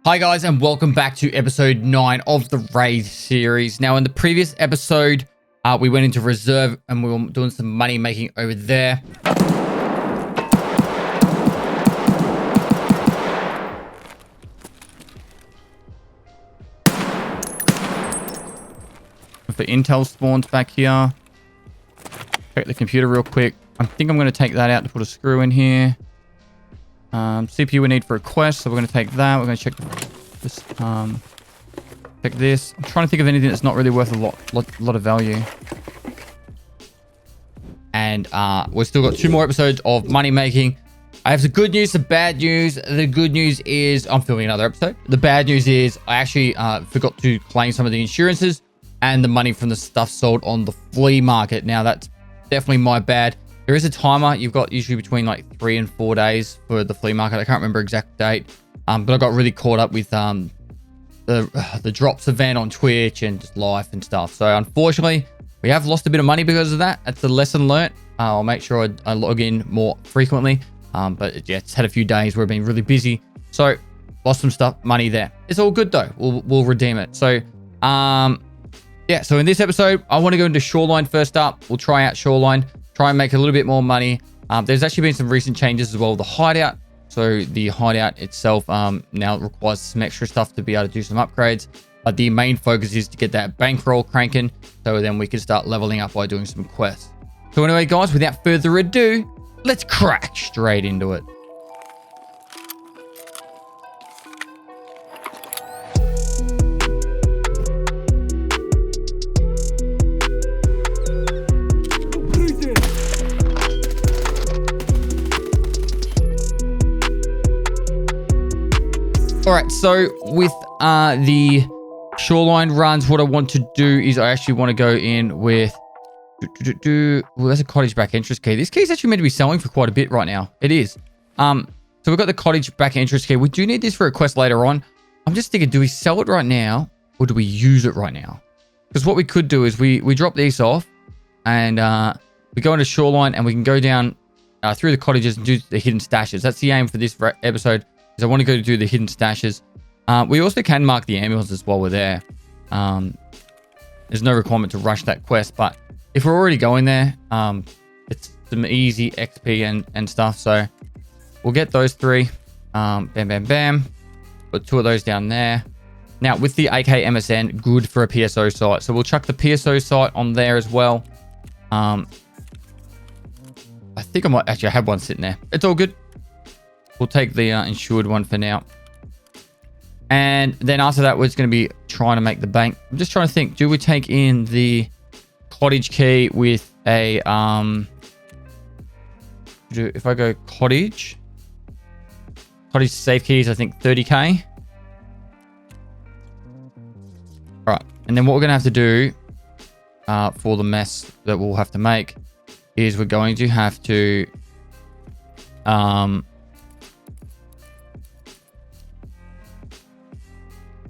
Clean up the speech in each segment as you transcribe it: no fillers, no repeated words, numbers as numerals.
Hi guys, and welcome back to episode 9 of the Raid series. Now in the previous episode, we went into reserve and we were doing some money making over there. The intel spawns back here. Check the computer real quick. I think I'm going to take that out to put a screw in here. CPU we need for a quest, so we're going to take that. We're going to check this. Check this. I'm trying to think of anything that's not really worth a lot of value. And we've still got 2 more episodes of money making. I have the good news, the bad news. The good news is I'm filming another episode. The bad news is I actually forgot to claim some of the insurances and the money from the stuff sold on the flea market. Now that's definitely my bad. There is a timer. You've got usually between like 3 and 4 days for the flea market. I can't remember exact date, but I got really caught up with the drops event on Twitch and just life and stuff. So unfortunately, we have lost a bit of money because of that. That's a lesson learnt. I'll make sure I log in more frequently. But yeah, it's had a few days where I've been really busy. So lost some stuff, money there. It's all good though. We'll redeem it. So yeah, so in this episode, I want to go into Shoreline first up. We'll try out Shoreline. Try and make a little bit more money. There's actually been some recent changes as well. The Hideout. So the Hideout itself now requires some extra stuff to be able to do some upgrades. But the main focus is to get that bankroll cranking. So then we can start leveling up by doing some quests. So anyway, guys, without further ado, let's crack straight into it. All right, so with the Shoreline runs, what I want to do is I actually want to go in with... Well, that's a cottage back entrance key. This key is actually meant to be selling for quite a bit right now. It is. So we've got the cottage back entrance key. We do need this for a quest later on. I'm just thinking, do we sell it right now or do we use it right now? Because what we could do is we drop these off and we go into Shoreline and we can go down through the cottages and do the hidden stashes. That's the aim for this episode. I want to go do the hidden stashes. We also can mark the ambulances while we're there. There's no requirement to rush that quest, but if we're already going there, it's some easy XP and stuff. So we'll get those 3. Bam, bam, bam. Put 2 of those down there. Now with the AK MSN, good for a PSO site. So we'll chuck the PSO site on there as well. I think I might actually have one sitting there. It's all good. We'll take the insured one for now. And then after that, we're going to be trying to make the bank. I'm just trying to think, do we take in the cottage key with a... if I go cottage safe keys, I think 30k. All right. And then what we're going to have to do for the mess that we'll have to make is we're going to have to...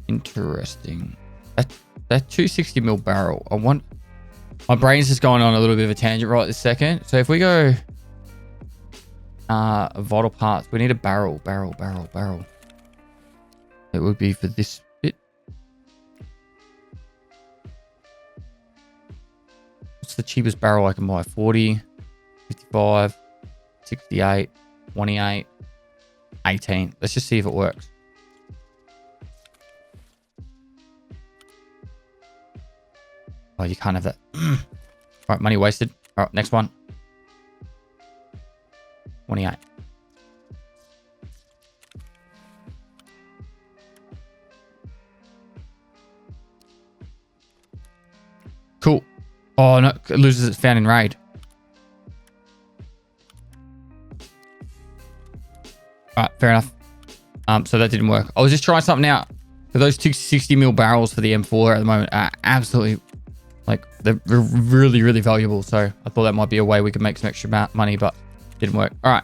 Interesting. That 260mm barrel. My brain's just going on a little bit of a tangent right this second. So if we go vital parts, we need a barrel. It would be for this bit. What's the cheapest barrel I can buy? 40, 55, 68, 28, 18. Let's just see if it works. Oh, you can't have that. All right, money wasted. All right, next one. 28. Cool. Oh, no, it loses its found in raid. All right, fair enough. So that didn't work. I was just trying something out. For those 260mm barrels for the M4 at the moment are absolutely... Like, they're really, really valuable. So I thought that might be a way we could make some extra money, but didn't work. All right.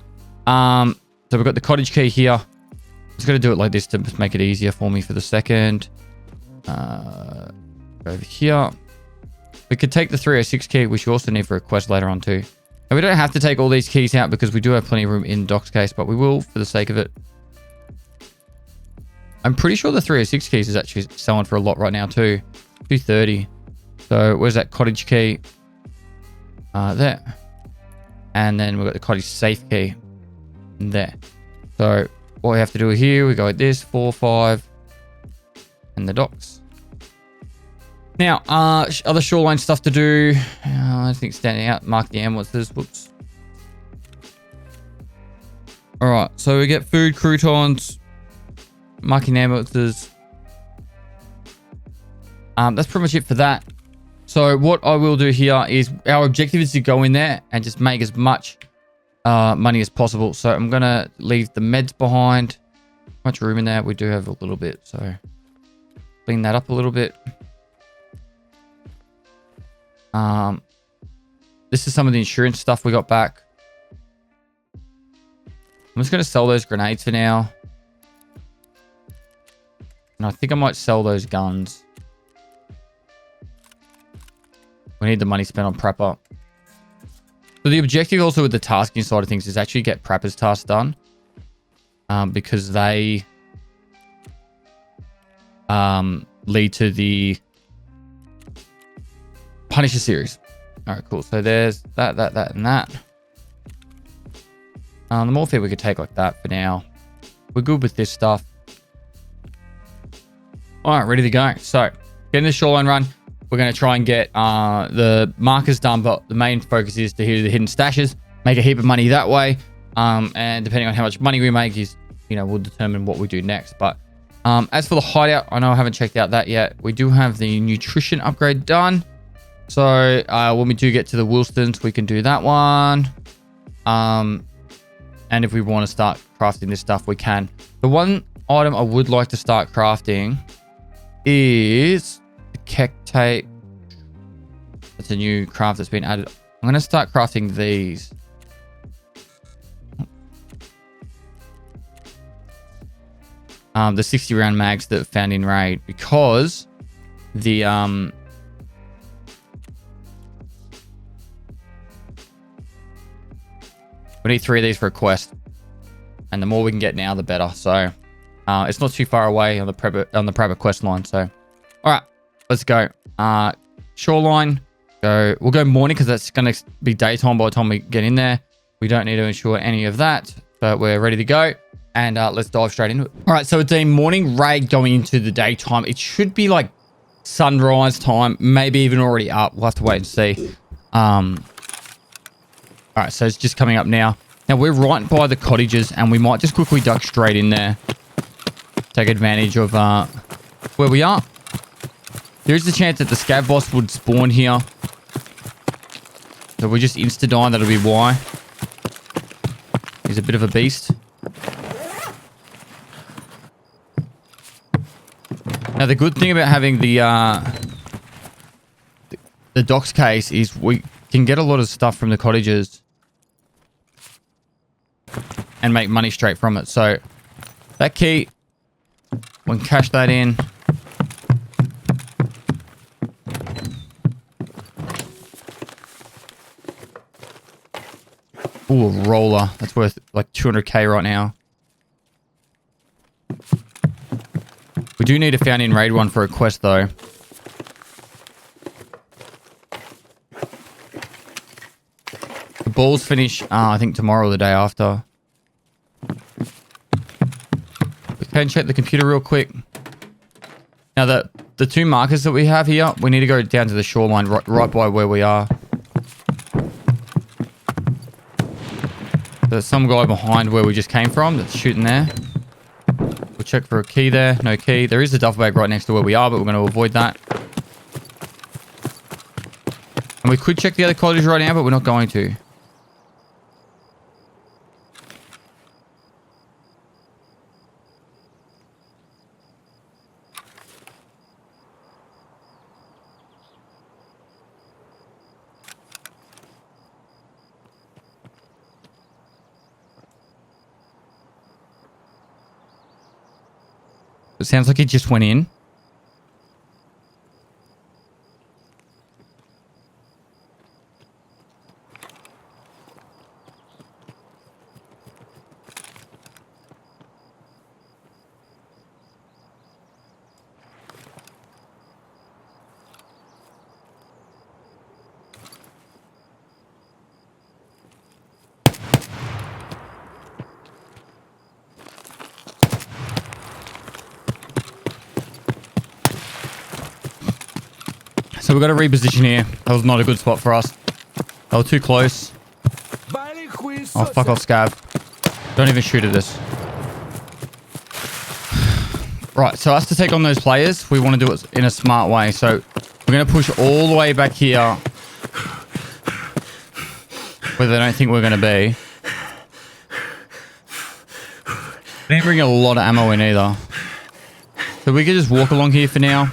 So we've got the cottage key here. I'm just going to do it like this to make it easier for me for the second. Over here. We could take the 306 key, which you also need for a quest later on too. And we don't have to take all these keys out because we do have plenty of room in Doc's case, but we will for the sake of it. I'm pretty sure the 306 keys is actually selling for a lot right now too. 230. So where's that cottage key? There. And then we've got the cottage safe key there. So what we have to do here, we go like this, 4, 5, and the docks. Now, other shoreline stuff to do. I think standing out, mark the ambulances. Whoops. All right, so we get food, croutons, marking ambulances. That's pretty much it for that. So what I will do here is our objective is to go in there and just make as much money as possible. So I'm going to leave the meds behind. Much room in there. We do have a little bit. So clean that up a little bit. This is some of the insurance stuff we got back. I'm just going to sell those grenades for now. And I think I might sell those guns. We need the money spent on Prepper. So the objective also with the tasking side of things is actually get Prepper's tasks done. Because they lead to the Punisher series. All right, cool. So there's that, and that. The morphine we could take like that for now. We're good with this stuff. All right, ready to go. So getting the shoreline run. We're going to try and get the markers done, but the main focus is to hit the hidden stashes, make a heap of money that way. And depending on how much money we make is, we'll determine what we do next. But as for the hideout, I know I haven't checked out that yet. We do have the nutrition upgrade done. So when we do get to the Wilstons, we can do that one. And if we want to start crafting this stuff, we can. The one item I would like to start crafting is the Keck tape. That's a new craft that's been added. I'm going to start crafting these. The 60 round mags that found in raid, because the we need 3 of these for a quest, and the more we can get now, the better. So it's not too far away on the prepper quest line. So all right, let's go. Shoreline, we'll go morning because that's going to be daytime by the time we get in there. We don't need to ensure any of that, but we're ready to go. And let's dive straight into it. All right, so it's a morning raid going into the daytime. It should be like sunrise time, maybe even already up. We'll have to wait and see. All right, so it's just coming up now. Now, we're right by the cottages, and we might just quickly duck straight in there. Take advantage of where we are. There is the chance that the scav boss would spawn here. So we just insta-die, that'll be why. He's a bit of a beast. Now, the good thing about having the docks case is we can get a lot of stuff from the cottages and make money straight from it. So that key, we can cash that in. Ooh, a roller. That's worth like 200k right now. We do need a found in raid one for a quest though. The balls finish, I think tomorrow or the day after. We can check the computer real quick. Now the 2 markers that we have here, we need to go down to the shoreline right by where we are. There's some guy behind where we just came from that's shooting there. We'll check for a key there. No key. There is a duffel bag right next to where we are, but we're going to avoid that. And we could check the other cottage right now, but we're not going to. It sounds like it just went in. So we've got to reposition here. That was not a good spot for us. They were too close. Oh, fuck off, Scav. Don't even shoot at this. Right, so us to take on those players, we want to do it in a smart way. So we're going to push all the way back here where they don't think we're going to be. I didn't bring a lot of ammo in either. So we could just walk along here for now.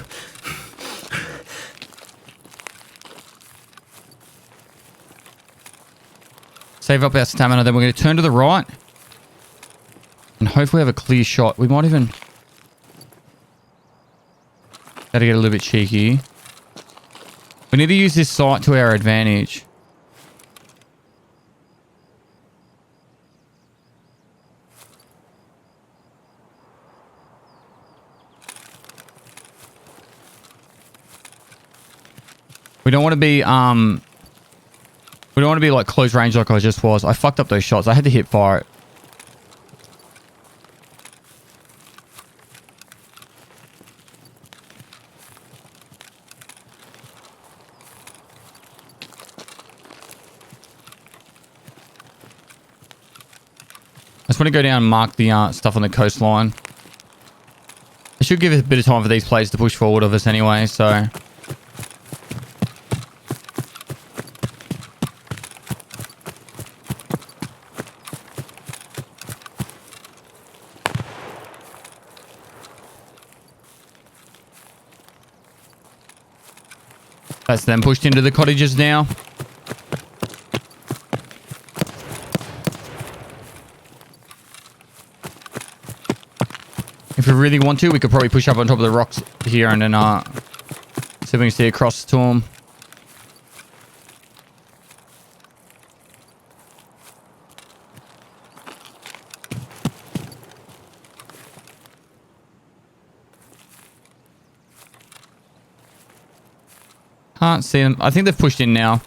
Save up our stamina. Then we're going to turn to the right. And hopefully have a clear shot. We might even... Gotta get a little bit cheeky. We need to use this sight to our advantage. We don't want to be, we don't want to be like close range like I just was. I fucked up those shots. I had to hit fire it. I just want to go down and mark the stuff on the coastline. I should give it a bit of time for these players to push forward of us anyway, so... That's them pushed into the cottages now. If we really want to, we could probably push up on top of the rocks here and then see if we can see across to them. Can't see them. I think they've pushed in now.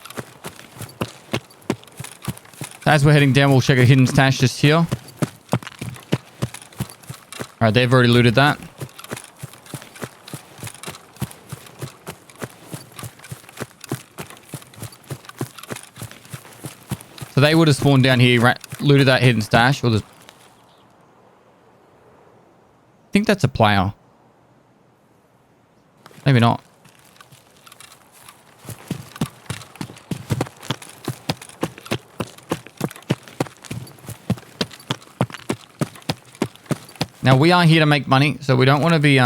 As we're heading down, we'll check a hidden stash just here. Alright, they've already looted that. So they would have spawned down here, looted that hidden stash. Or I think that's a player. Maybe not. Now, we are here to make money, so we don't want to be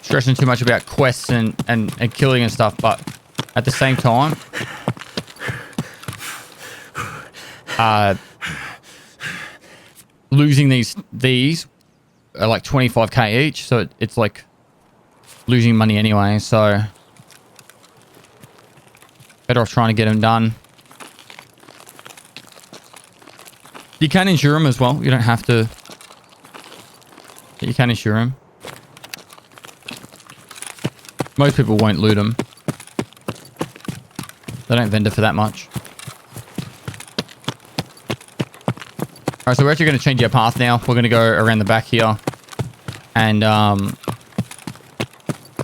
stressing too much about quests and killing and stuff, but at the same time, losing these are like 25k each, so it's like losing money anyway, so better off trying to get them done. You can insure them as well. You don't have to. But you can insure them. Most people won't loot them. They don't vendor for that much. Alright, so we're actually going to change our path now. We're going to go around the back here. And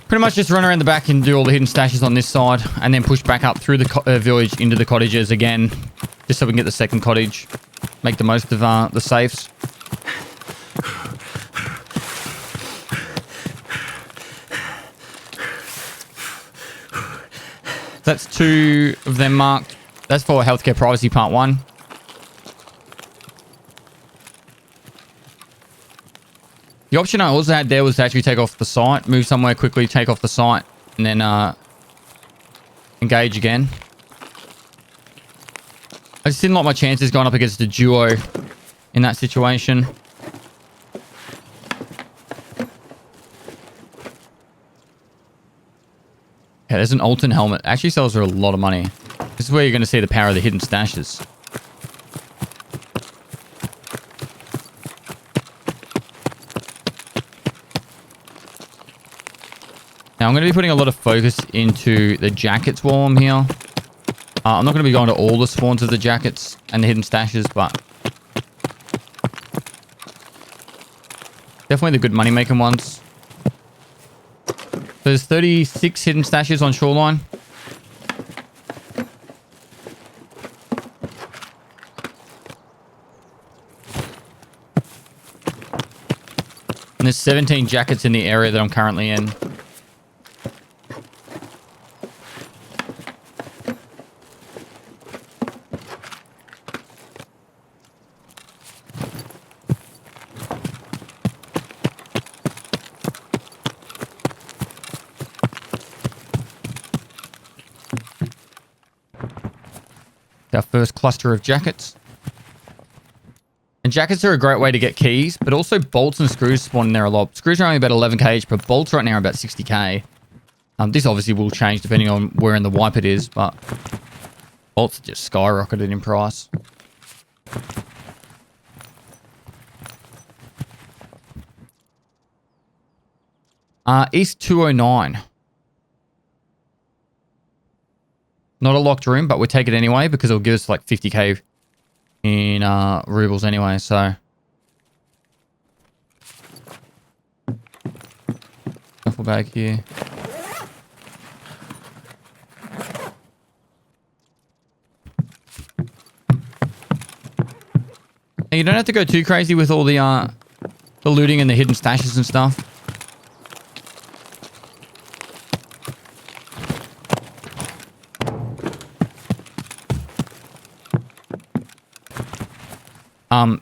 pretty much just run around the back and do all the hidden stashes on this side. And then push back up through the village into the cottages again. Just so we can get the second cottage. Make the most of the safes. That's 2 of them marked. That's for healthcare privacy part 1. The option I also had there was to actually take off the site, move somewhere quickly, take off the site, and then engage again. I just didn't like my chances going up against a duo in that situation. Yeah, there's an Alton helmet. Actually sells for a lot of money. This is where you're going to see the power of the hidden stashes. Now I'm going to be putting a lot of focus into the jackets while I'm here. I'm not going to be going to all the spawns of the jackets and the hidden stashes, but definitely the good money-making ones. there's 36 hidden stashes on Shoreline. And there's 17 jackets in the area that I'm currently in. Our first cluster of jackets. And jackets are a great way to get keys, but also bolts and screws spawn in there a lot. Screws are only about 11k each, but bolts right now are about 60k. This obviously will change depending on where in the wipe it is, but bolts are just skyrocketed in price. East 209. Not a locked room, but we'll take it anyway because it'll give us like 50k in rubles anyway, so. Duffel bag here. Now, you don't have to go too crazy with all the looting and the hidden stashes and stuff.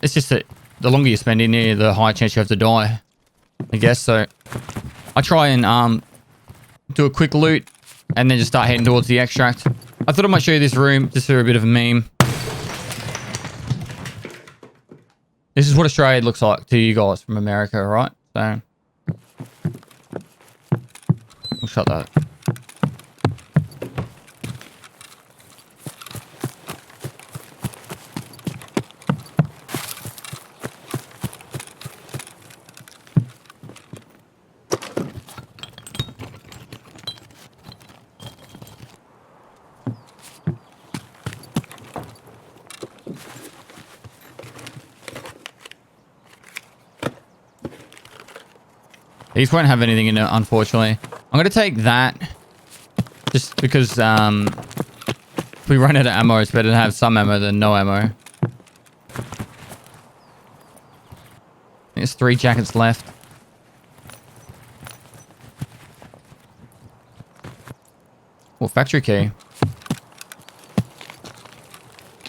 It's just that the longer you spend in here, the higher chance you have to die, I guess. So I try and do a quick loot and then just start heading towards the extract. I thought I might show you this room just for a bit of a meme. This is what Australia looks like to you guys from America, right? So we'll shut that. These won't have anything in it, unfortunately. I'm going to take that just because if we run out of ammo, it's better to have some ammo than no ammo. There's 3 jackets left. Oh, factory key.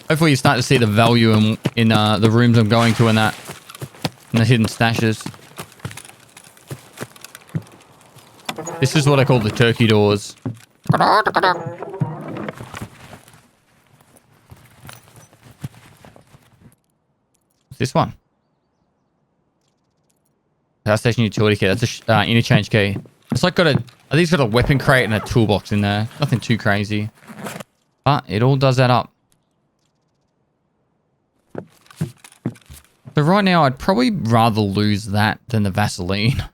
Hopefully you start to see the value in the rooms I'm going to and that. And the hidden stashes. This is what I call the turkey doors. What's this one? Power station utility key. That's a interchange key. It's like I think it's got a weapon crate and a toolbox in there. Nothing too crazy. But it all does add up. So right now, I'd probably rather lose that than the Vaseline.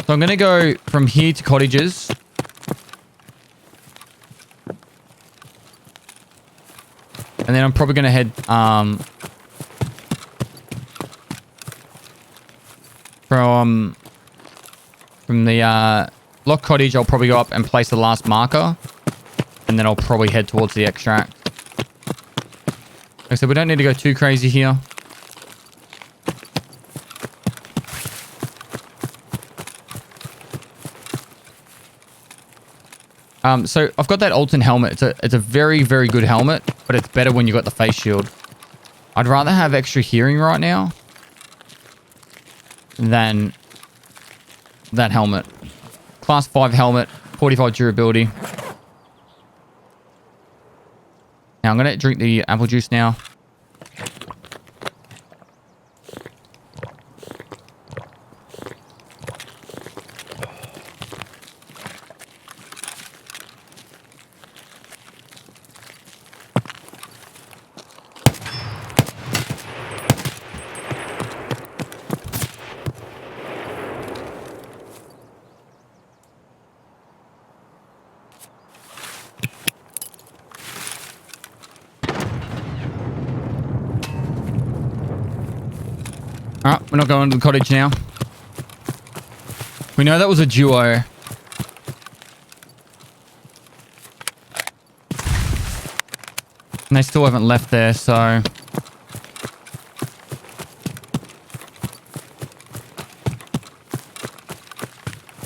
So I'm going to go from here to cottages. And then I'm probably going to head from the lock cottage. I'll probably go up and place the last marker. And then I'll probably head towards the extract. Like I said, we don't need to go too crazy here. So I've got that Alton helmet. It's a very, very good helmet, but it's better when you've got the face shield. I'd rather have extra hearing right now than that helmet. Class 5 helmet, 45 durability. Now I'm going to drink the apple juice now. Alright, we're not going to the cottage now. We know that was a duo. And they still haven't left there, so...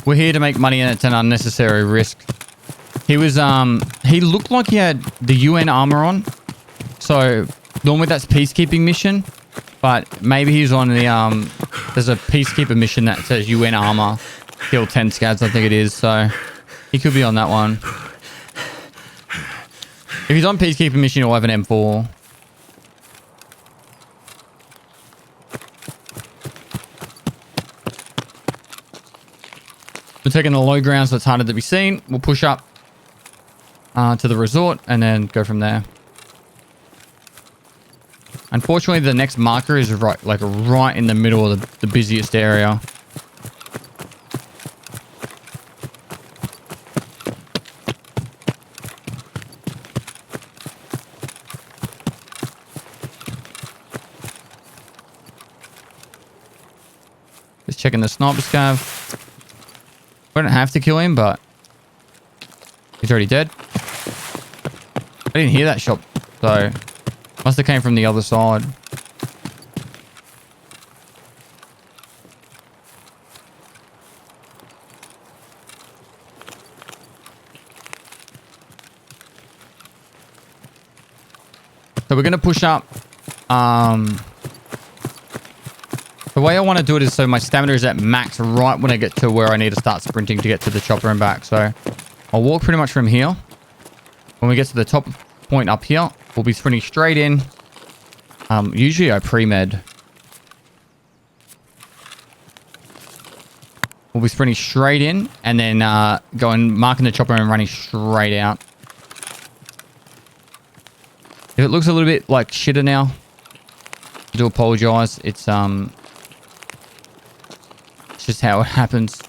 We're here to make money and it's an unnecessary risk. He was, he looked like he had the UN armor on. So, normally that's peacekeeping mission. But maybe he's on the, there's a peacekeeper mission that says UN armor. Kill 10 scouts, I think it is. So, he could be on that one. If he's on peacekeeping mission, he'll have an M4. We're taking the low ground so it's harder to be seen. We'll push up to the resort and then go from there. Unfortunately, the next marker is right in the middle of the busiest area. Just checking the sniper scav. I don't have to kill him, but he's already dead. I didn't hear that shot, so must have came from the other side. So we're going to push up. The way I want to do it is so my stamina is at max right when I get to where I need to start sprinting to get to the chopper and back. So I'll walk pretty much from here. When we get to the top point up here, we'll be sprinting straight in. Usually I pre-med. We'll be sprinting straight in and then going, marking the chopper and running straight out. If it looks a little bit like shitter now, I do apologize. It's just how it happens.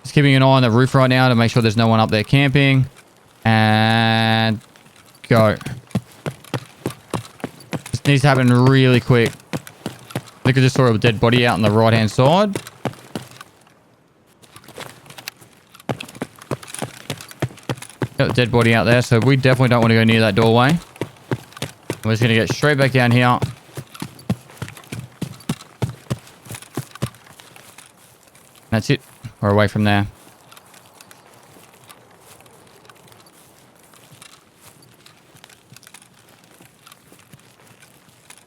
Just keeping an eye on the roof right now to make sure there's no one up there camping. And go. This needs to happen really quick. I think I just saw a dead body out on the right hand side. Got a dead body out there, so we definitely don't want to go near that doorway. We're just going to get straight back down here. That's it. We're away from there.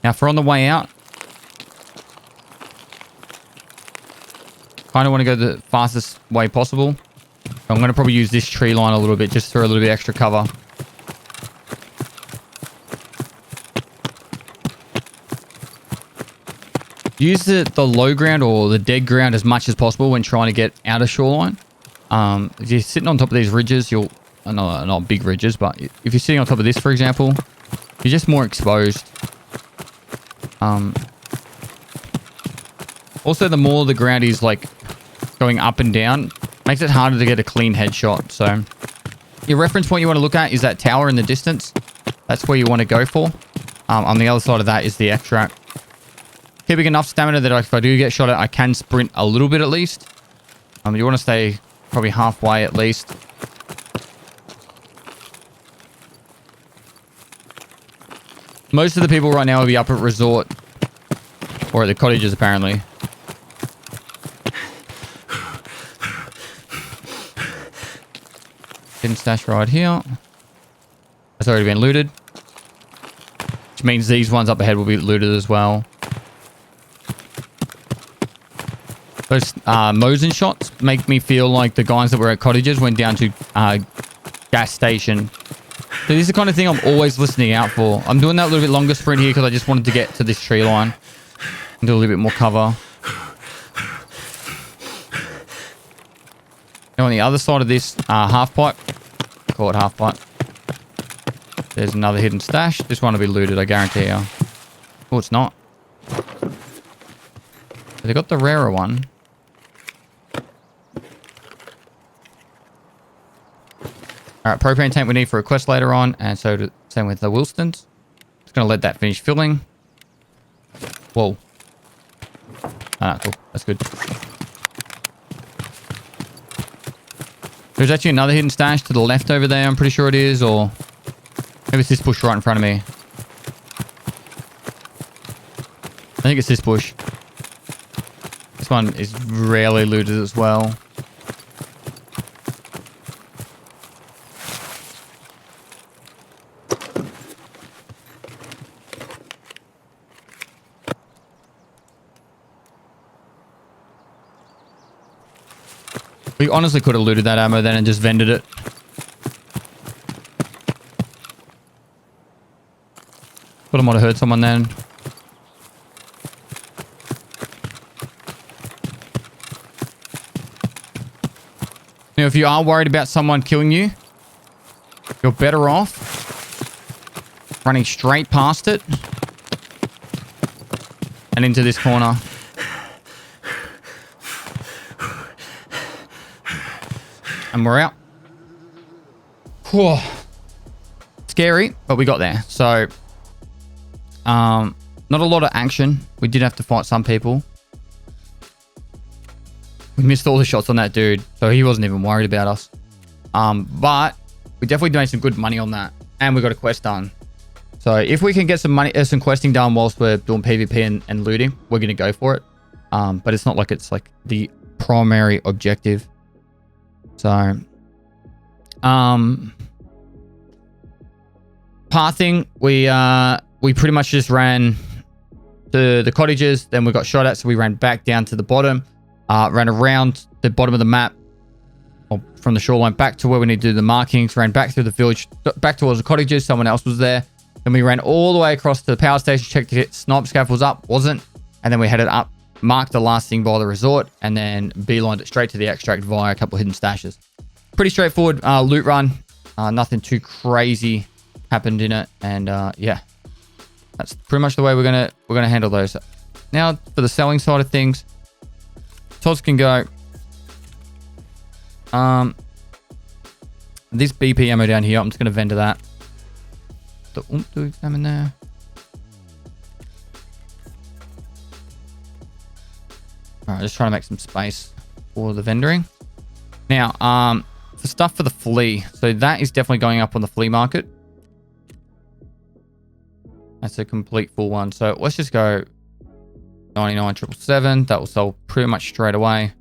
Now, for on the way out, kind of want to go the fastest way possible. I'm going to probably use this tree line a little bit just for a little bit extra cover. Use the low ground or the dead ground as much as possible when trying to get out of Shoreline. If you're sitting on top of these ridges, you'll... not big ridges, but if you're sitting on top of this, for example, you're just more exposed. Also, the more the ground is like going up and down, makes it harder to get a clean headshot. So your reference point you want to look at is that tower in the distance. That's where you want to go for. On the other side of that is the extract. Keeping enough stamina that if I do get shot at, I can sprint a little bit at least. You want to stay probably halfway at least. Most of the people right now will be up at resort. Or at the cottages, apparently. Hidden stash right here. That's already been looted. Which means these ones up ahead will be looted as well. Those Mosin shots make me feel like the guys that were at cottages went down to gas station. So this is the kind of thing I'm always listening out for. I'm doing that little bit longer sprint here because I just wanted to get to this tree line. And do a little bit more cover. Now on the other side of this half pipe, call it half pipe, there's another hidden stash. This one will be looted, I guarantee you. Oh, it's not. They got the rarer one. Alright, propane tank we need for a quest later on, and so same with the Wilstons. Just going to let that finish filling. Whoa. Ah, cool. That's good. There's actually another hidden stash to the left over there. I'm pretty sure it is, or maybe it's this bush right in front of me. I think it's this bush. This one is rarely looted as well. We honestly could have looted that ammo then and just vended it. But I might have hurt someone then. You know, if you are worried about someone killing you, you're better off running straight past it and into this corner. And we're out. Whew. Scary, but we got there. So, not a lot of action. We did have to fight some people. We missed all the shots on that dude, so he wasn't even worried about us. But we definitely made some good money on that, and we got a quest done. So if we can get some money, some questing done whilst we're doing PvP and looting, we're gonna go for it. But it's not like it's like the primary objective. So, pathing, we pretty much just ran to the cottages, then we got shot at, so we ran back down to the bottom, ran around the bottom of the map, or from the shoreline back to where we need to do the markings, ran back through the village, back towards the cottages, someone else was there, then we ran all the way across to the power station, checked to get sniper scaffolds up, wasn't, and then we headed up, marked the last thing by the resort, and then beelined it straight to the extract via a couple of hidden stashes. Pretty straightforward loot run. Nothing too crazy happened in it, and yeah, that's pretty much the way we're gonna handle those. Now for the selling side of things, Tods can go. This BP ammo down here, I'm just gonna vendor that. The to examine there. Alright, just trying to make some space for the vendoring. Now, the stuff for the flea. So that is definitely going up on the flea market. That's a complete full one. So let's just go 99,777. That will sell pretty much straight away.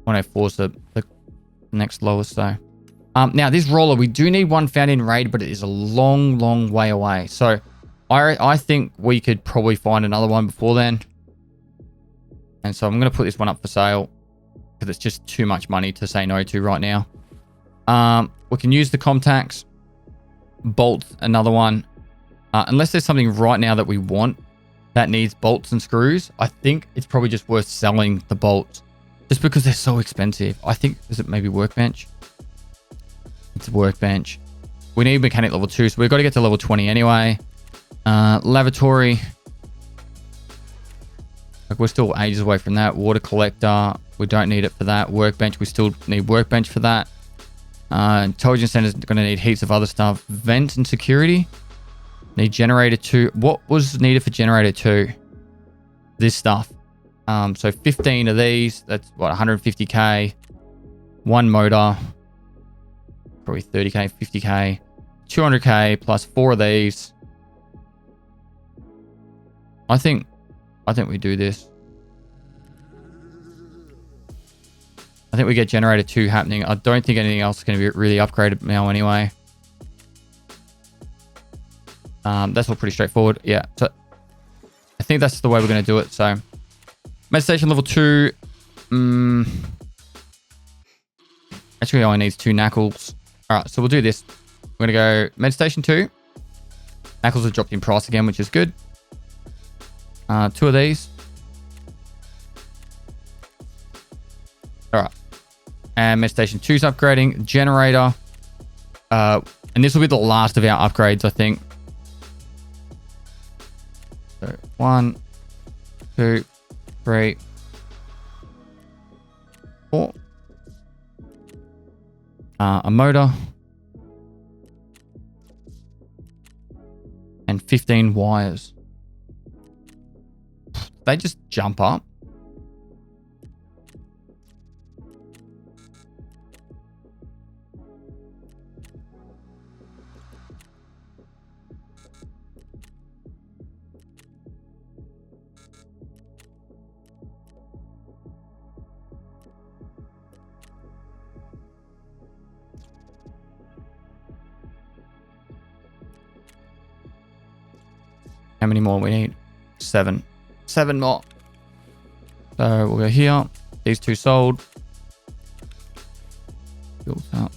104 is the next lowest though. Now this roller, we do need one found in raid, but it is a long, long way away. So I think we could probably find another one before then. And so I'm going to put this one up for sale because it's just too much money to say no to right now. We can use the Comtax. Bolt, another one. Unless there's something right now that we want that needs bolts and screws, I think it's probably just worth selling the bolts just because they're so expensive. I think, is it maybe workbench? It's a workbench. We need mechanic level 2, so we've got to get to level 20 anyway. Lavatory. Like we're still ages away from that. Water collector, we don't need it for that. Workbench, we still need workbench for that. Intelligence center is going to need heaps of other stuff. Vent and security. Need generator 2. What was needed for generator 2? This stuff. So 15 of these. That's what, 150k. One motor. Probably 30k, 50k. 200k plus 4 of these. I think we do this. I think we get generator 2 happening. I don't think anything else is going to be really upgraded now anyway. That's all pretty straightforward. Yeah. So I think that's the way we're going to do it. So meditation level 2. Actually only needs 2 knuckles. All right. So we'll do this. We're going to go meditation 2. Knuckles have dropped in price again, which is good. 2 of these. All right. And meditation 2's upgrading. Generator. And this will be the last of our upgrades, I think. So 1, 2, 3, 4. A motor. And 15 wires. they just jump up? How many more we need? 7. 7 more. So we'll go here. These 2 sold. Built up.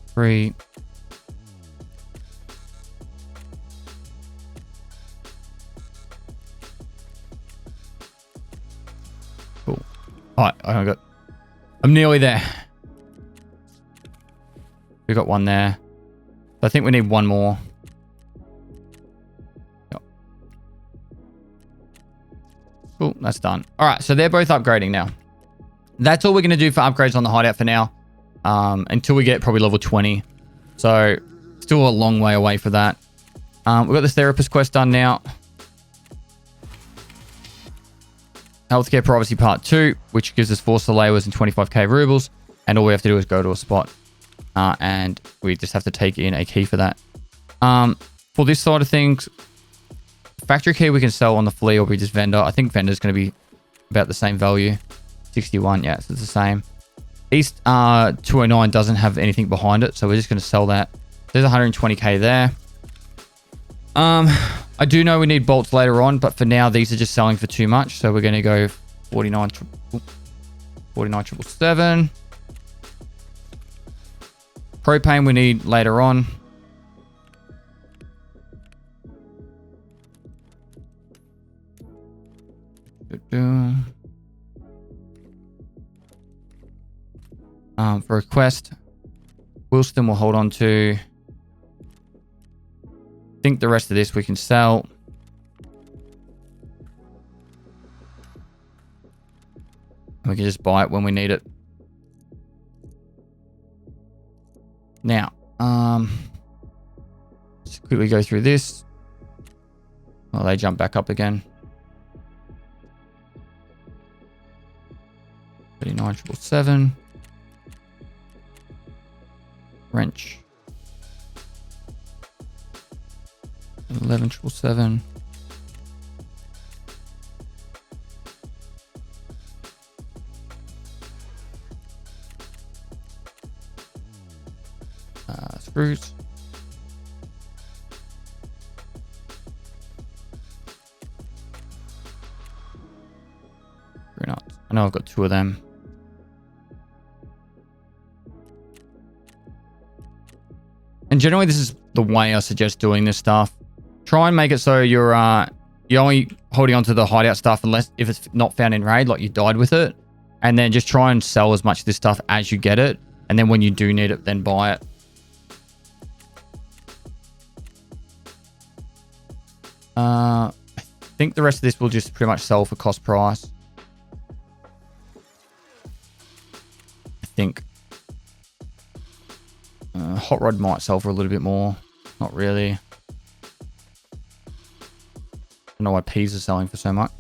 Three. Cool. All right, I'm nearly there. We got 1 there. I think we need 1 more. Yep. Cool, that's done. All right, so they're both upgrading now. That's all we're going to do for upgrades on the hideout for now. Until we get probably level 20. So, still a long way away for that. We've got this therapist quest done now. Healthcare Privacy Part 2, which gives us 4 Solewers and 25k rubles. And all we have to do is go to a spot. And we just have to take in a key for that. For this side of things, factory key we can sell on the flea or be just vendor. I think vendor is going to be about the same value. 61, yeah, so it's the same. East 209 doesn't have anything behind it, so we're just going to sell that. There's 120k there. I do know we need bolts later on, but for now, these are just selling for too much. So we're going to go 49,777. Propane we need later on. For a quest, Wilston will hold on to. I think the rest of this we can sell. We can just buy it when we need it. Now, let's quickly go through this. Oh, they jump back up again. 39,777. Wrench. 11,777. Screws. Grenades. I know I've got 2 of them. And generally, this is the way I suggest doing this stuff. Try and make it so you're only holding on to the hideout stuff unless if it's not found in raid, like you died with it. And then just try and sell as much of this stuff as you get it. And then when you do need it, then buy it. I think the rest of this will just pretty much sell for cost price. I think. Hot rod might sell for a little bit more. Not really. I don't know why peas are selling for so much.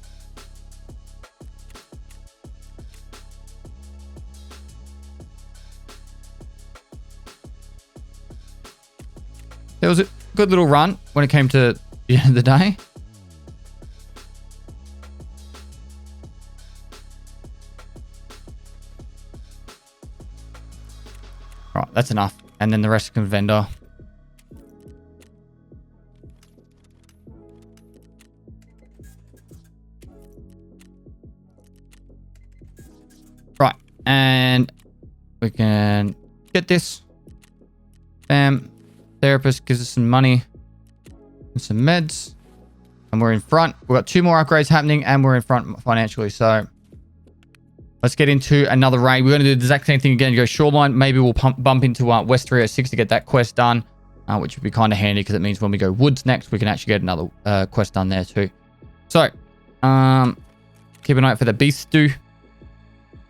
There was a good little run when it came to the end of the day. Right, that's enough. And then the rest can vendor. Right, and we can get this. Bam. Therapist gives us some money and some meds. And we're in front. We've got 2 more upgrades happening and we're in front financially. So let's get into another raid. We're going to do the exact same thing again. Go Shoreline. Maybe we'll bump into West 306 to get that quest done, which would be kind of handy because it means when we go Woods next, we can actually get another quest done there too. So, keep an eye out for the beast stew.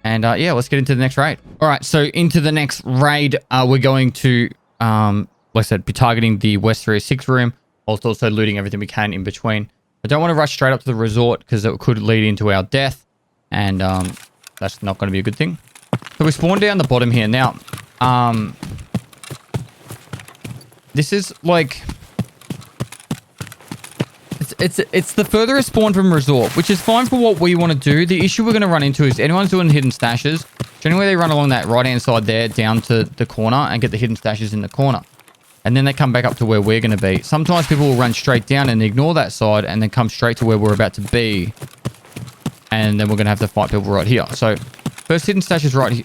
And yeah, let's get into the next raid. All right, so into the next raid, we're going to like I said, be targeting the West 306 room, whilst also looting everything we can in between. I don't want to rush straight up to the resort because it could lead into our death, and that's not going to be a good thing. So we spawn down the bottom here. Now, this is like... It's the furthest spawn from resort, which is fine for what we want to do. The issue we're going to run into is anyone's doing hidden stashes. Generally, they run along that right-hand side there down to the corner and get the hidden stashes in the corner. And then they come back up to where we're going to be. Sometimes people will run straight down and ignore that side and then come straight to where we're about to be. And then we're going to have to fight people right here. So, first hidden stash is right here.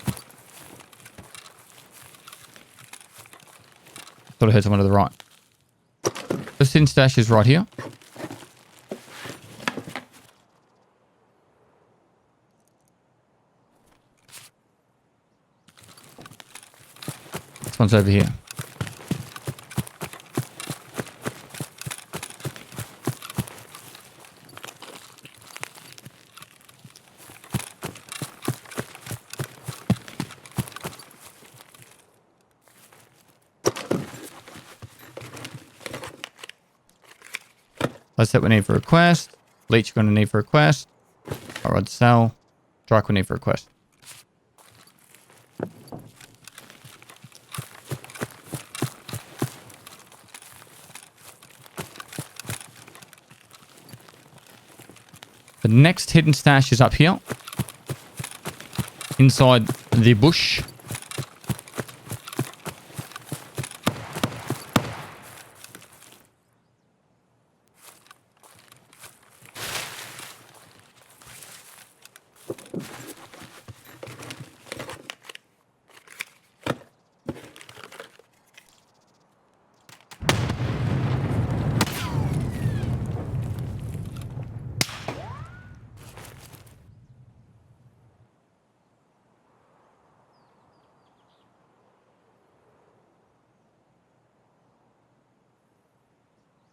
Thought I heard someone to the right. First hidden stash is right here. This one's over here. Let's set we need for a quest. Leech we're going to need for a quest. Alright, sell. Strike we need for a quest. The next hidden stash is up here. Inside the bush.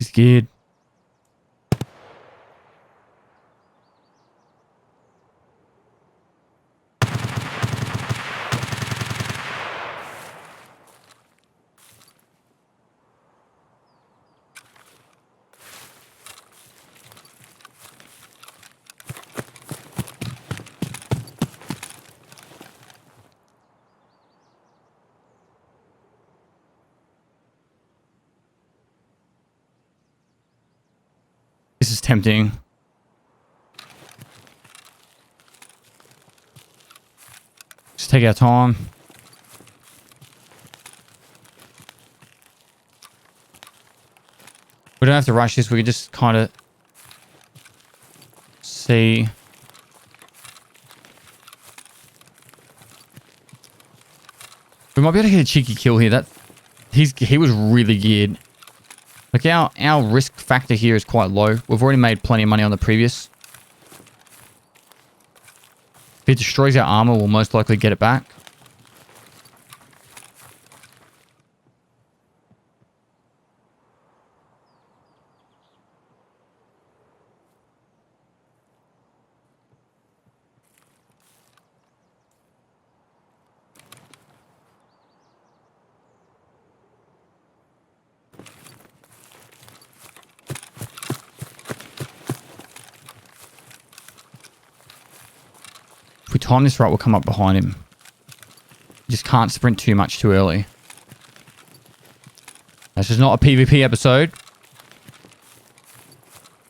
Scared. This is tempting. Just take our time. We don't have to rush this. We can just kind of see. We might be able to get a cheeky kill here. He was really geared. Like our risk factor here is quite low. We've already made plenty of money on the previous. If it destroys our armor, we'll most likely get it back. If we time this right, we'll come up behind him. You just can't sprint too much too early. This is not a PvP episode.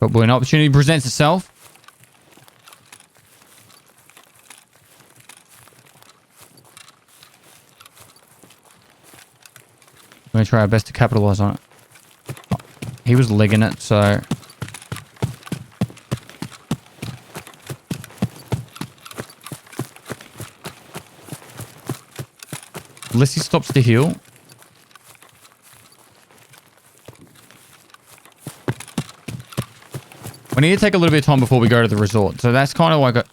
But when an opportunity presents itself, we're going to try our best to capitalize on it. Oh, he was legging it, so... Unless he stops to heal. We need to take a little bit of time before we go to the resort. So that's kind of like a...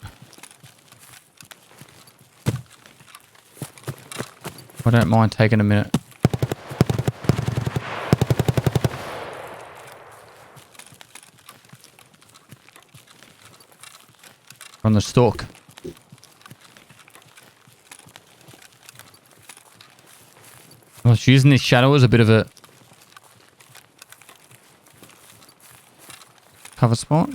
I don't mind taking a minute. On the stalk. Well, using this shadow as a bit of a cover spot.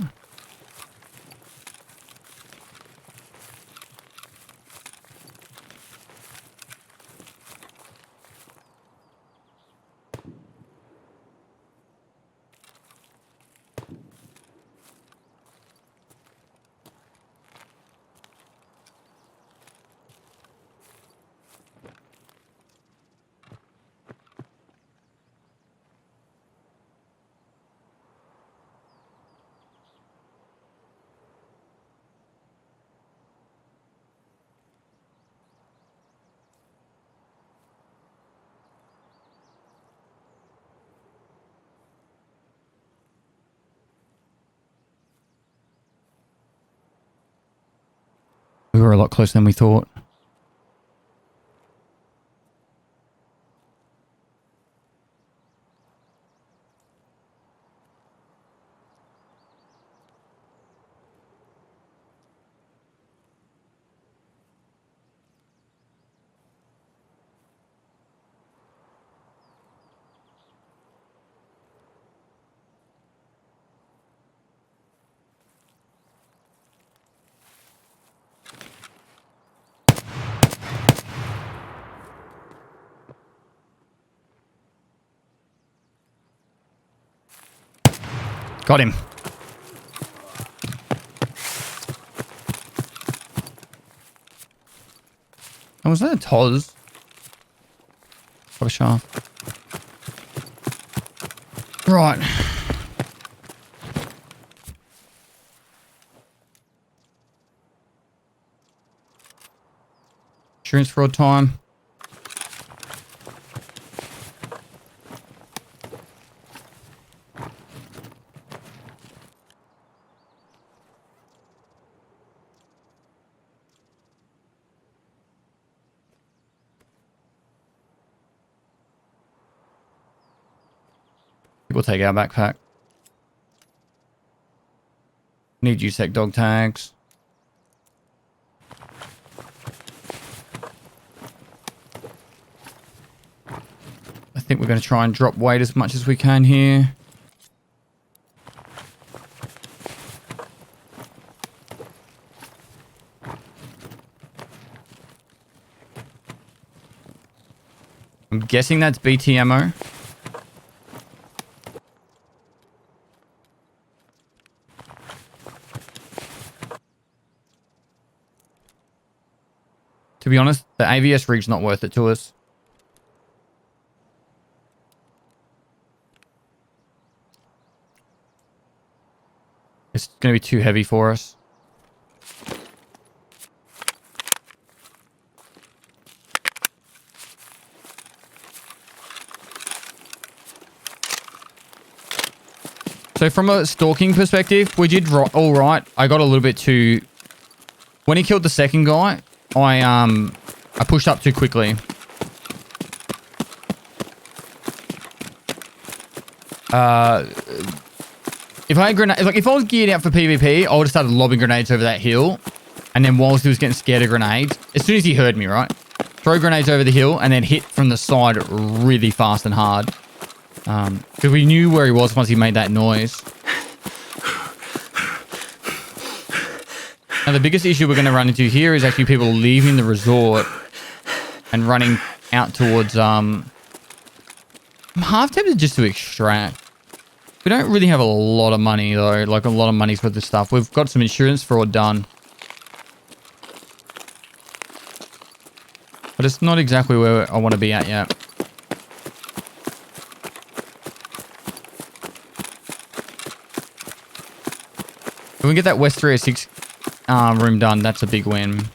We were a lot closer than we thought. Got him. Oh, was that a Toz? Got a shaft. Right. Insurance fraud time. We'll take our backpack. Need USEC dog tags. I think we're going to try and drop weight as much as we can here. I'm guessing that's BT ammo. To be honest, the AVS rig's not worth it to us. It's going to be too heavy for us. So from a stalking perspective, we did all right. I got a little bit too... When he killed the second guy, I pushed up too quickly. If I had grenade, like if I was geared out for PvP, I would have started lobbing grenades over that hill, and then whilst he was getting scared of grenades, as soon as he heard me, right, throw grenades over the hill and then hit from the side really fast and hard, because we knew where he was once he made that noise. Now, the biggest issue we're going to run into here is actually people leaving the resort and running out towards... I'm half tempted just to extract. We don't really have a lot of money, though. Like, a lot of money for this stuff. We've got some insurance fraud done. But it's not exactly where I want to be at yet. If we can get that West 306... room done, that's a big win.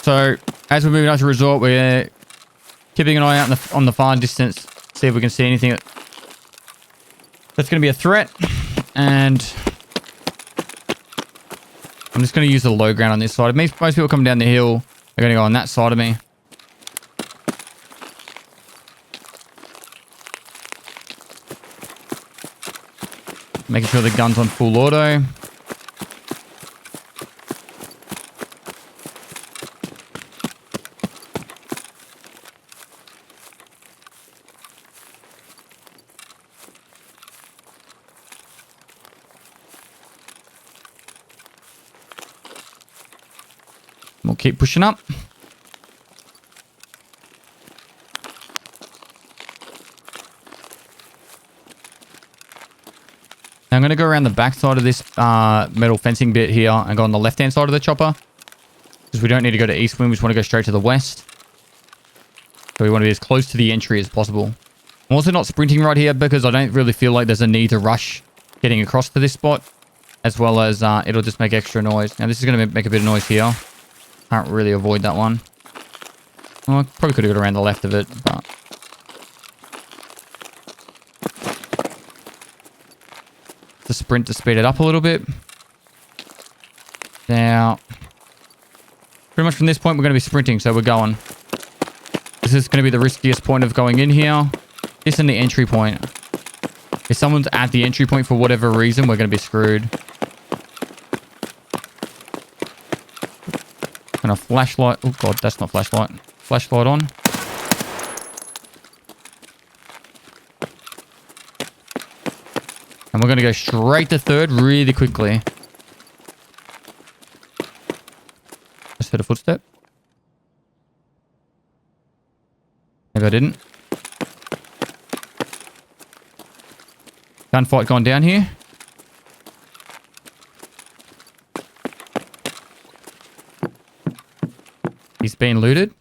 So as we're moving out to resort, we're keeping an eye out on the far distance, see if we can see anything that's going to be a threat. And I'm just going to use the low ground on this side. Most people coming down the hill are going to go on that side of me. Making sure the gun's on full auto. We'll keep pushing up. Now I'm going to go around the back side of this metal fencing bit here and go on the left-hand side of the chopper. Because we don't need to go to east wind. We just want to go straight to the west. So we want to be as close to the entry as possible. I'm also not sprinting right here because I don't really feel like there's a need to rush getting across to this spot. As well as it'll just make extra noise. Now this is going to make a bit of noise here. Can't really avoid that one. Well, I probably could have got around the left of it, but... the sprint to speed it up a little bit. Now, pretty much from this point, we're going to be sprinting, so we're going. This is going to be the riskiest point of going in here. This and the entry point. If someone's at the entry point for whatever reason, we're going to be screwed. And a flashlight. Oh god, that's not flashlight. Flashlight on. And we're going to go straight to third really quickly. Just heard a footstep. Maybe I didn't. Gunfight gone down here. He's been looted.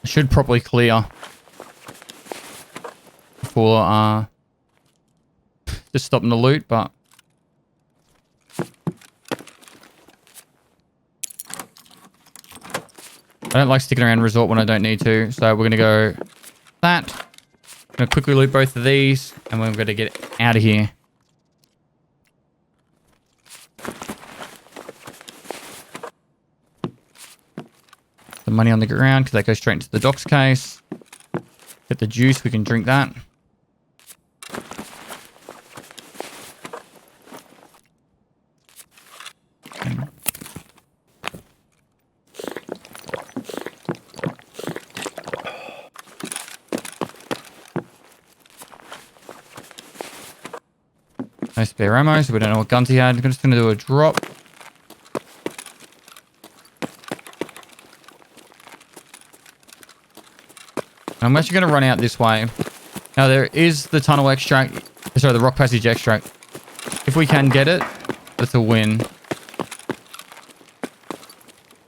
I should probably clear before just stopping the loot, but I don't like sticking around resort when I don't need to. So we're gonna go that. I'm gonna quickly loot both of these, and we're gonna get out of here. The money on the ground because that goes straight into the docks case. Get the juice, we can drink that. No spare ammo, so we don't know what guns he had. I'm just going to do a drop. I'm actually going to run out this way. Now, there is the tunnel extract. Sorry, the rock passage extract. If we can get it, that's a win.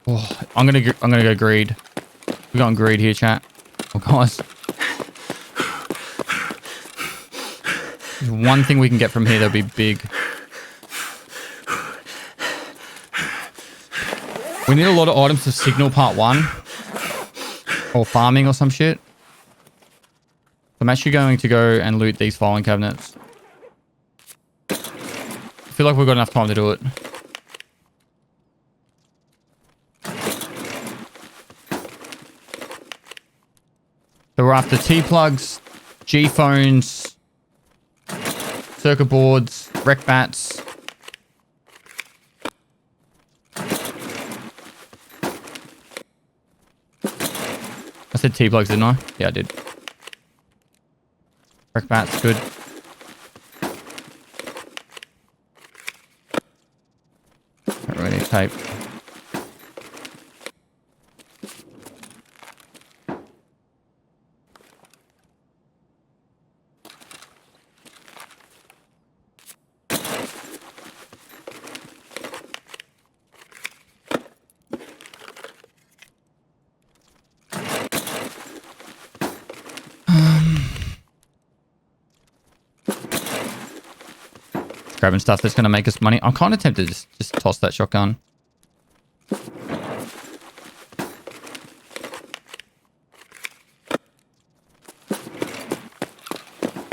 Oh, I'm gonna go greed. We're going greed here, chat. Oh, guys. There's one thing we can get from here that'll be big. We need a lot of items to signal part 1. Or farming or some shit. I'm actually going to go and loot these filing cabinets. I feel like we've got enough time to do it. So we're after T-plugs, G-phones, circuit boards, rec bats. I said T-plugs, didn't I? Yeah, I did. Rec bats, good. Don't really need tape. grabbing stuff that's going to make us money. I'm kind of tempted to just toss that shotgun.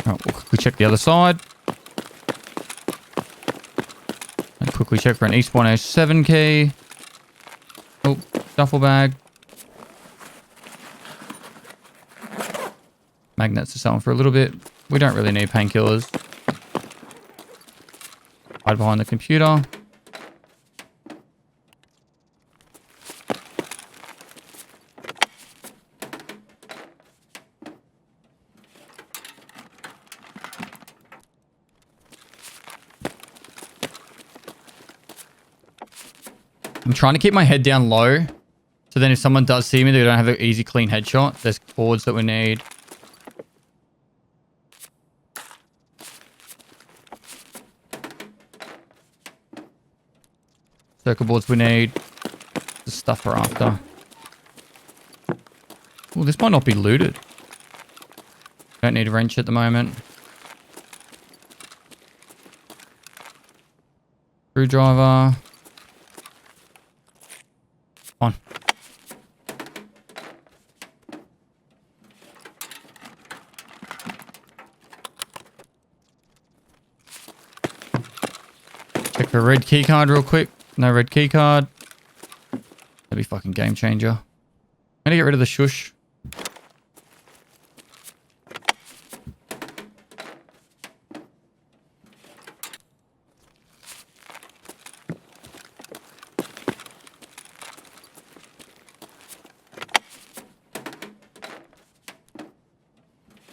Alright, we'll quickly check the other side. And quickly check for an East 107 key. Oh, duffel bag. Magnets are selling for a little bit. We don't really need painkillers. Hide behind the computer. I'm trying to keep my head down low. So then if someone does see me, they don't have an easy, clean headshot. There's boards that we need. Circuit boards we need. The stuff we're after. Oh, this might not be looted. Don't need a wrench at the moment. Screwdriver. On. Check for a red key card real quick. No red key card. That'd be fucking game changer. I'm gonna get rid of the shush.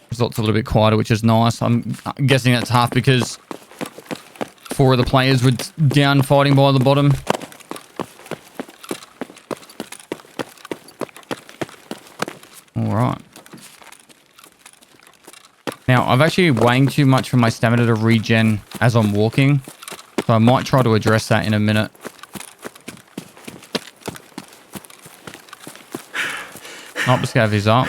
Results a little bit quieter, which is nice. I'm guessing that's half because 4 of the players were down fighting by the bottom. Alright. Now, I've actually weighing too much for my stamina to regen as I'm walking. So I might try to address that in a minute. Oh, the scav is up.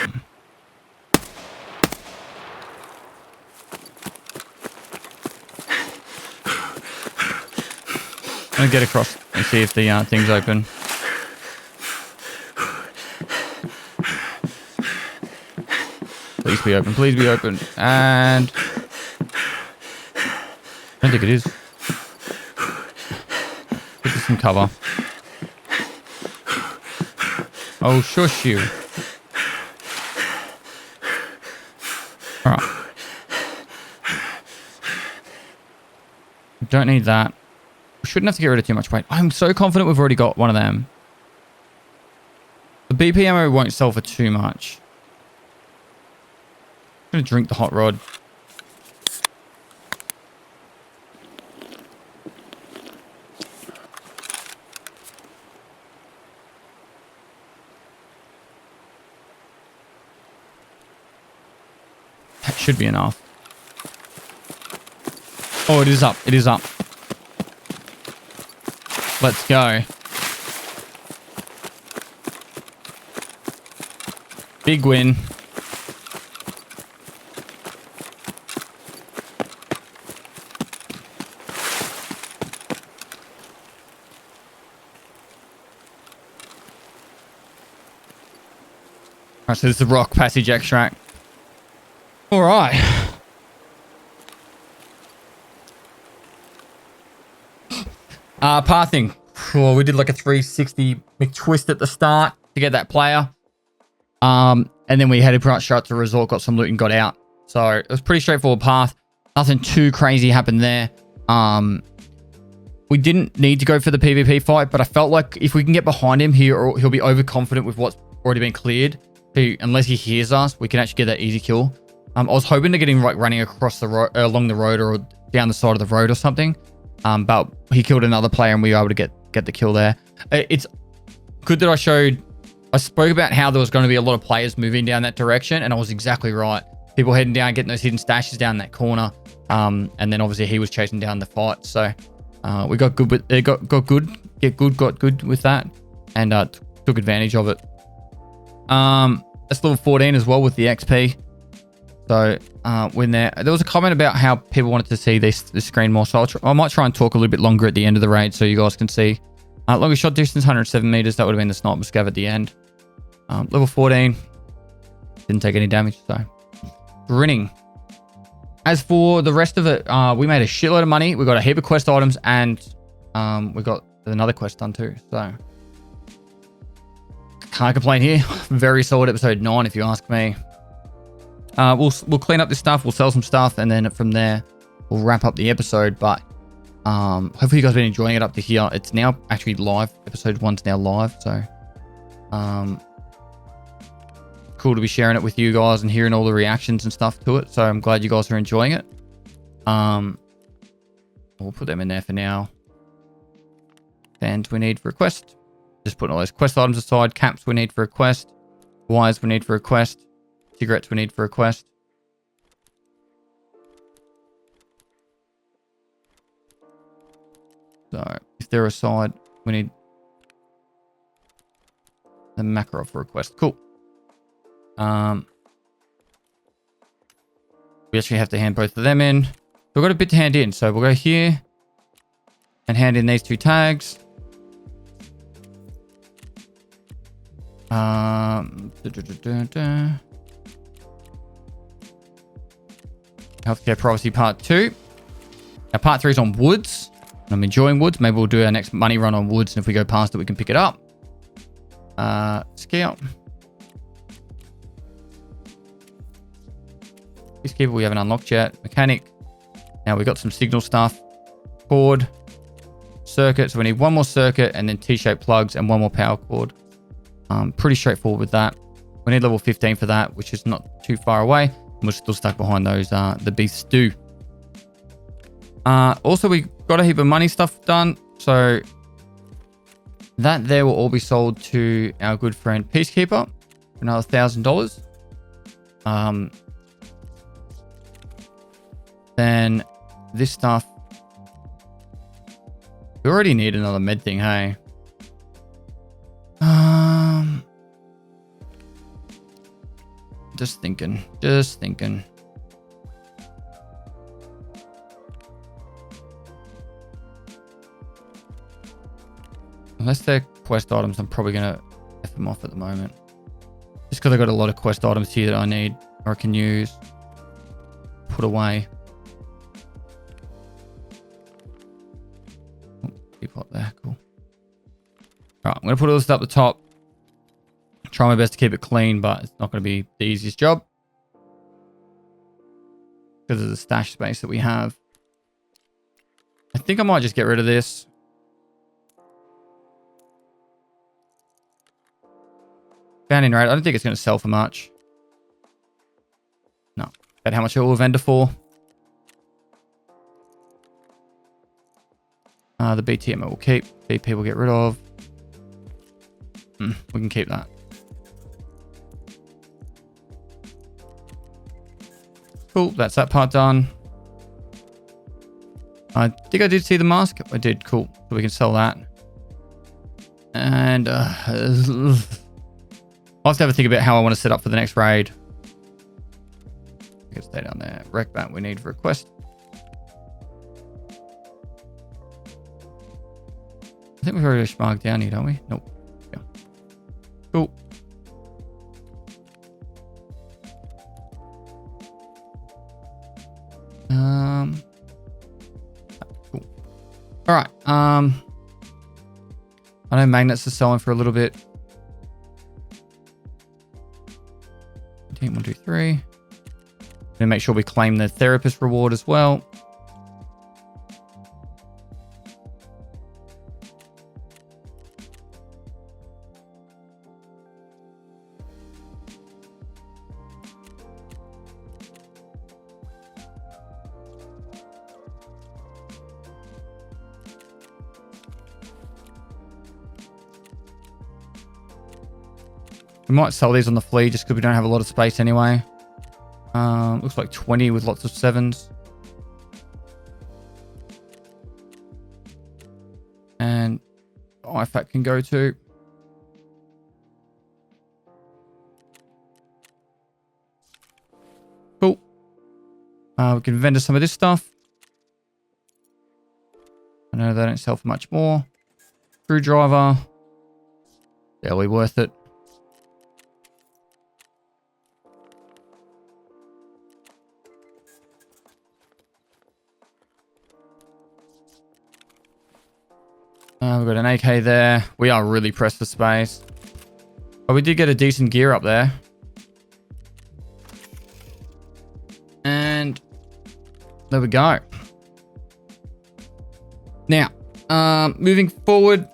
I'm gonna get across and see if the thing's open. Please be open. Please be open. And I don't think it is. Give us some cover. Oh, shush you. All right. Don't need that. We shouldn't have to get rid of too much weight. I'm so confident we've already got one of them. The BP ammo won't sell for too much. I'm going to drink the hot rod. That should be enough. Oh, it is up. It is up. Let's go. Big win. Alright, so this is the rock passage extract. Alright. Pathing. Oh, we did like a 360 McTwist at the start to get that player. And then we headed right straight to the resort, got some loot and got out. So it was pretty straightforward path. Nothing too crazy happened there. We didn't need to go for the PvP fight, but I felt like if we can get behind him, he'll be overconfident with what's already been cleared. Unless he hears us, we can actually get that easy kill. I was hoping to get him like running across the road, along the road or down the side of the road or something. But he killed another player and we were able to get the kill there. It's good that I spoke about how there was going to be a lot of players moving down that direction, and I was exactly right. People heading down, getting those hidden stashes down that corner. And then obviously he was chasing down the fight. So we got good with it, got good with that, and took advantage of it. That's level 14 as well with the XP. So when there was a comment about how people wanted to see this screen more. So I might try and talk a little bit longer at the end of the raid so you guys can see. Longest shot distance, 107 meters. That would have been the sniper scav at the end. Level 14. Didn't take any damage, so grinning. As for the rest of it, we made a shitload of money. We got a heap of quest items, and we got another quest done too. So can't complain here. Very solid episode 9, if you ask me. We'll clean up this stuff. We'll sell some stuff, and then from there, we'll wrap up the episode. But hopefully you guys have been enjoying it up to here. It's now actually live. Episode 1's now live, so cool to be sharing it with you guys and hearing all the reactions and stuff to it. So I'm glad you guys are enjoying it. We'll put them in there for now. Fans we need for a quest. Just putting all those quest items aside. Caps we need for a quest. Wires we need for a quest. Cigarettes we need for a quest. So if they're aside, we need the Makarov for a quest. Cool. We actually have to hand both of them in. We've got a bit to hand in, so we'll go here and hand in these 2 tags. Healthcare privacy part 2. Now part 3 is on woods. I'm enjoying woods. Maybe we'll do our next money run on woods, and if we go past it, we can pick it up. Scout. Peacekeeper we haven't unlocked yet. Mechanic. Now we've got some signal stuff. Cord. Circuit. So we need 1 more circuit and then T-shaped plugs and 1 more power cord. Pretty straightforward with that. We need level 15 for that, which is not too far away. And we're still stuck behind those, the beef stew. Also, we got a heap of money stuff done. So that there will all be sold to our good friend Peacekeeper for another $1,000. Then this stuff, we already need another med thing, hey? Just thinking. Unless they're quest items, I'm probably going to F them off at the moment. Just because I've got a lot of quest items here that I need or I can use. Put away. Teapot there, cool. Alright, I'm going to put all this up the top. Try my best to keep it clean, but it's not going to be the easiest job. Because of the stash space that we have. I think I might just get rid of this. Founding rate, I don't think it's going to sell for much. No. About how much it will vendor for. The BTM we'll keep. BP we'll get rid of. We can keep that. Cool, that's that part done. I think I did see the mask. I did, cool. So we can sell that. And I'll have to have a think about how I want to set up for the next raid. I can stay down there. Rec bat we need for a quest. I think we've already schmarked down here, don't we? Nope. Yeah. Cool. Cool. All right. I know magnets are selling for a little bit. 1, 2, 3. Gonna make sure we claim the therapist reward as well. We might sell these on the flea just because we don't have a lot of space anyway. Looks like 20 with lots of 7s. And IFAC can go to. Cool. We can vendor some of this stuff. I know they don't sell for much more. Screwdriver. Barely worth it. We've got an AK there. We are really pressed for space. But we did get a decent gear up there. And there we go. Now, moving forward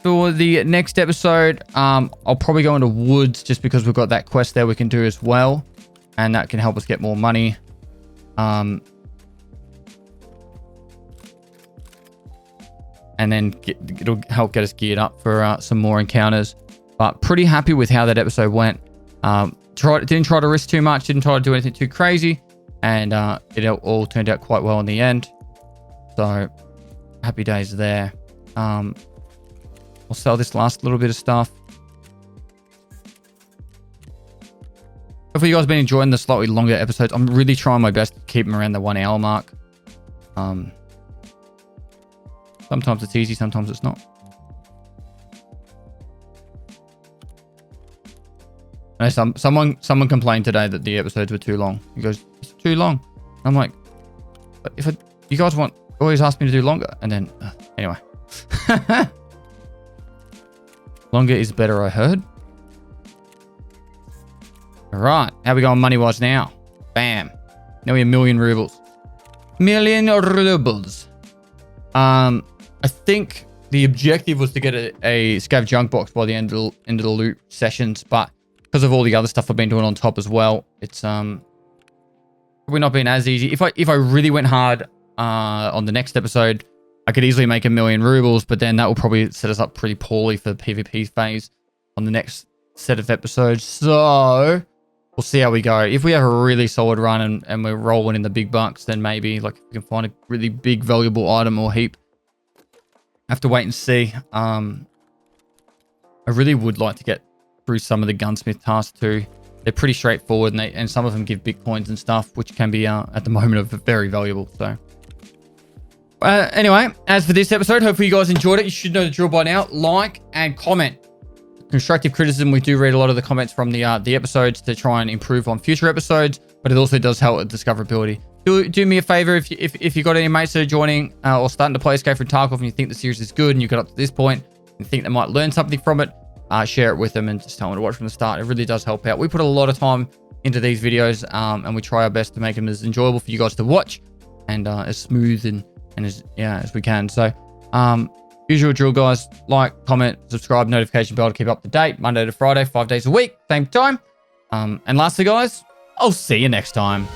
for the next episode, I'll probably go into woods just because we've got that quest there we can do as well. And that can help us get more money. And then it'll help get us geared up for some more encounters. But pretty happy with how that episode went. Didn't try to risk too much. Didn't try to do anything too crazy. And it all turned out quite well in the end. So happy days there. I'll sell this last little bit of stuff. Hopefully you guys have been enjoying the slightly longer episodes. I'm really trying my best to keep them around the 1 hour mark. Sometimes it's easy, sometimes it's not. I know someone complained today that the episodes were too long. He goes, "It's too long." I'm like, but you guys always ask me to do longer, and then anyway, longer is better, I heard. All right, how we going money wise now? Bam, now we have 1,000,000 rubles. 1,000,000 rubles. I think the objective was to get a scav junk box by the end of the loot sessions, but because of all the other stuff I've been doing on top as well, it's probably not been as easy. If I really went hard on the next episode, I could easily make 1,000,000 rubles, but then that will probably set us up pretty poorly for the PvP phase on the next set of episodes. So we'll see how we go. If we have a really solid run and we're rolling in the big bucks, then maybe like if we can find a really big valuable item or heap. Have to wait and see. I really would like to get through some of the gunsmith tasks too. They're pretty straightforward, and some of them give bitcoins and stuff, which can be at the moment very valuable. So anyway, as for this episode, hopefully you guys enjoyed it. You should know the drill by now. Like and comment. Constructive criticism. We do read a lot of the comments from the episodes to try and improve on future episodes, but it also does help with discoverability. Do me a favor if you got any mates that are joining or starting to play Escape from Tarkov and you think the series is good and you got up to this point and think they might learn something from it, share it with them and just tell them to watch from the start. It really does help out. We put a lot of time into these videos and we try our best to make them as enjoyable for you guys to watch and as smooth and as we can. So usual drill, guys. Like, comment, subscribe, notification bell to keep up to date. Monday to Friday, 5 days a week, same time. And lastly, guys, I'll see you next time.